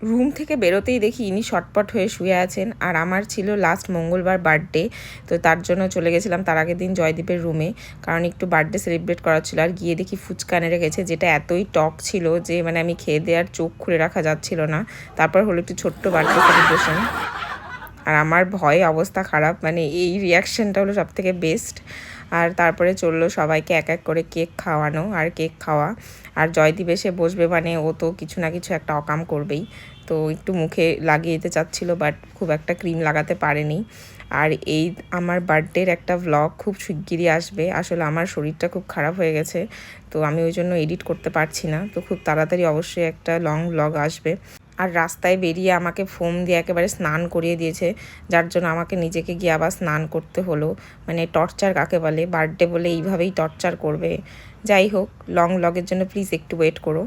Room থেকে বেরোতেই দেখি ইনি শটপট হয়ে শুয়ে আছেন। আর আমার ছিল লাস্ট মঙ্গলবার বার্থডে, তো তার জন্য চলে গেছিলাম তার আগের দিন জয়দীপের রুমে, কারণ একটু বার্থডে সেলিব্রেট করা ছিল। আর গিয়ে দেখি ফুচকা এনে রেখেছে, যেটা এতই টক ছিল যে মানে আমি খেয়ে দেওয়ার চোখ খুলে রাখা যাচ্ছিল না। তারপর হলো একটু ছোট্ট বার্থডে সেলিব্রেশন, আর আমার ভয়ে অবস্থা খারাপ, মানে এই রিয়াকশানটা হলো সবথেকে বেস্ট। আর তারপরে চললো সবাইকে এক এক করে কেক খাওয়ানো আর কেক খাওয়া। আর জয়দীপ এসে বসবে মানে ও তো কিছু না কিছু একটা অকাম করবেই, তো একটু মুখে লাগিয়ে দিতে চাচ্ছিলো, বাট খুব একটা ক্রিম লাগাতে পারেনি। আর এই আমার বার্থডের একটা ভ্লগ খুব শিগগিরই আসবে। আসলে আমার শরীরটা খুব খারাপ হয়ে গেছে, তো আমি ওই জন্য এডিট করতে পারছি না, তো খুব তাড়াতাড়ি অবশ্যই একটা লং ভ্লগ আসবে। আর রাস্তায় বেরিয়ে আমাকে ফোম দিয়ে একেবারে স্নান করিয়ে দিয়েছে, যার জন্য আমাকে নিজেকে গিয়ে আবার স্নান করতে হলো। মানে টর্চার কাকে বলে, বার্থডে বলে এইভাবেই টর্চার করবে। যাই হোক, লং ভ্লগের জন্য প্লিজ একটু ওয়েট করো।